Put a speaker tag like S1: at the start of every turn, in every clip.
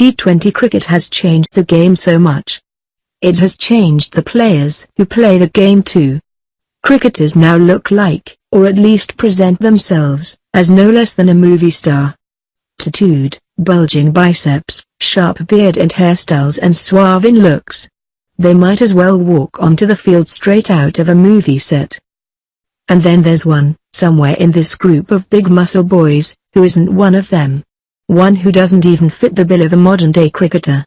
S1: T20 cricket has changed the game so much. It has changed the players who play the game too. Cricketers now look like, or at least present themselves, as no less than a movie star. Tattooed, bulging biceps, sharp beard and hairstyles and suave in looks. They might as well walk onto the field straight out of a movie set. And then there's one, somewhere in this group of big muscle boys, who isn't one of them. One who doesn't even fit the bill of a modern-day cricketer.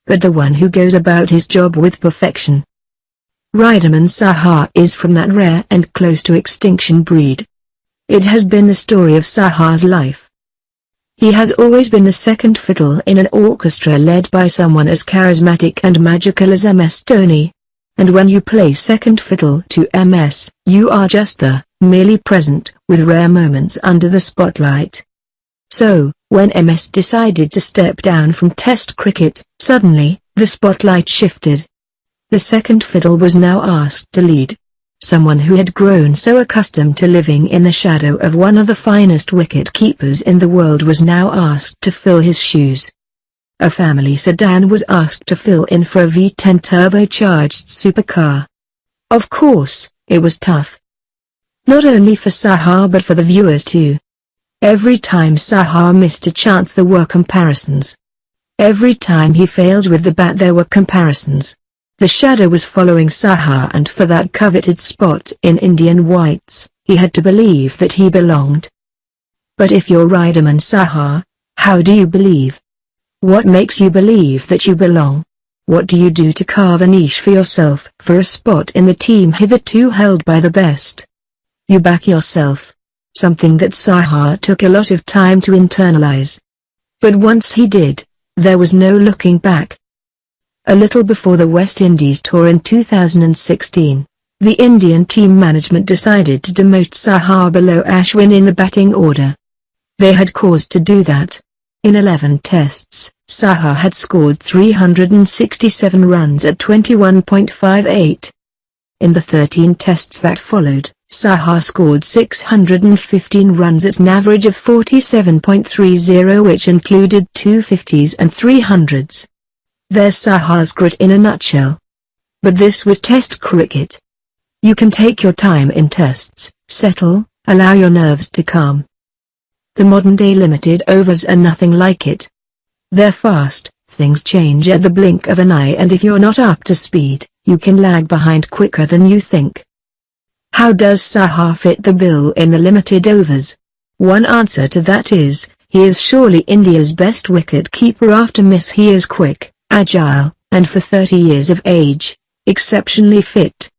S1: But the one who goes about his job with perfection. Wriddhiman Saha is from that rare and close to extinction breed. It has been the story of Saha's life. He has always been the second fiddle in an orchestra led by someone as charismatic and magical as MS Dhoni. And when you play second fiddle to MS, you are just there, merely present, with rare moments under the spotlight. So, when MS decided to step down from Test cricket, suddenly, the spotlight shifted. The second fiddle was now asked to lead. Someone who had grown so accustomed to living in the shadow of one of the finest wicket-keepers in the world was now asked to fill his shoes. A family sedan was asked to fill in for a V10 turbocharged supercar. Of course, it was tough. Not only for Saha but for the viewers too. Every time Saha missed a chance there were comparisons. Every time he failed with the bat there were comparisons. The shadow was following Saha, and for that coveted spot in Indian whites, he had to believe that he belonged. But if you're Wriddhiman Saha, how do you believe? What makes you believe that you belong? What do you do to carve a niche for yourself, for a spot in the team hitherto held by the best? You back yourself. Something that Saha took a lot of time to internalize. But once he did, there was no looking back. A little before the West Indies tour in 2016, the Indian team management decided to demote Saha below Ashwin in the batting order. They had cause to do that. In 11 tests, Saha had scored 367 runs at 21.58. In the 13 tests that followed, Saha scored 615 runs at an average of 47.30, which included 250s and 300s. There's Saha's grit in a nutshell. But this was Test cricket. You can take your time in tests, settle, allow your nerves to calm. The modern-day limited overs are nothing like it. They're fast, things change at the blink of an eye, and if you're not up to speed, you can lag behind quicker than you think. How does Saha fit the bill in the limited overs? One answer to that is, he is surely India's best wicket-keeper after miss. He is quick, agile, and for 30 years of age, exceptionally fit.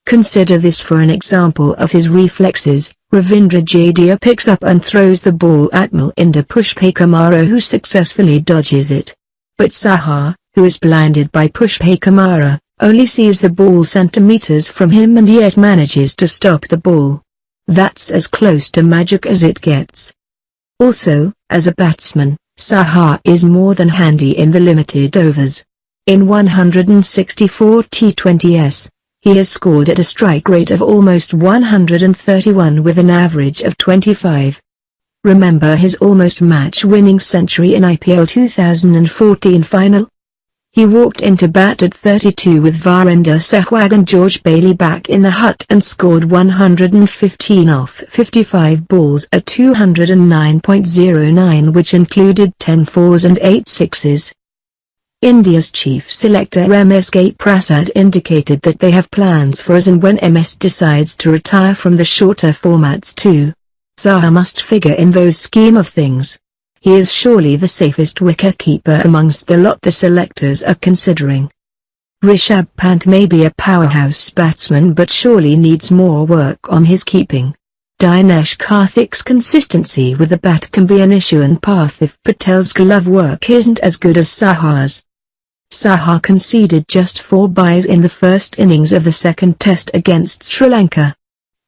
S1: Consider this for an example of his reflexes. Ravindra Jadeja picks up and throws the ball at Milinder Pushpakumara, who successfully dodges it. But Saha, who is blinded by Pushpakumara, only sees the ball centimeters from him and yet manages to stop the ball. That's as close to magic as it gets. Also, as a batsman, Saha is more than handy in the limited overs. In 164 T20s, he has scored at a strike rate of almost 131 with an average of 25. Remember his almost match-winning century in IPL 2014 final? He walked into bat at 32 with Virender Sehwag and George Bailey back in the hut and scored 115 off 55 balls at 209.09, which included 10 fours and 8 sixes. India's chief selector MSK Prasad indicated that they have plans for as and when MS decides to retire from the shorter formats too. Saha must figure in those scheme of things. He is surely the safest wicket-keeper amongst the lot the selectors are considering. Rishabh Pant may be a powerhouse batsman but surely needs more work on his keeping. Dinesh Karthik's consistency with the bat can be an issue, and Parthiv Patel's glove work isn't as good as Saha's. Saha conceded just 4 byes in the first innings of the second test against Sri Lanka.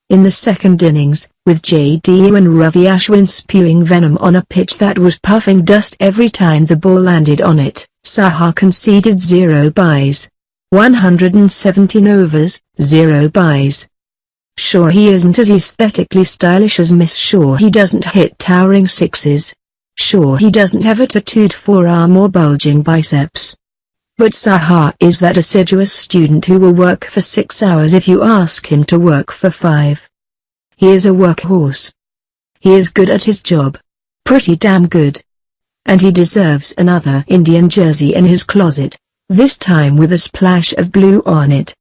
S1: In the second innings, with Jadeja and Ravi Ashwin spewing venom on a pitch that was puffing dust every time the ball landed on it, Saha conceded 0 byes. 117 overs, 0 byes. Sure, he isn't as aesthetically stylish as Miss Shaw. He doesn't hit towering sixes. Sure, he doesn't have a tattooed forearm or bulging biceps. But Saha is that assiduous student who will work for 6 hours if you ask him to work for 5. He is a workhorse. He is good at his job. Pretty damn good. And he deserves another Indian jersey in his closet, this time with a splash of blue on it.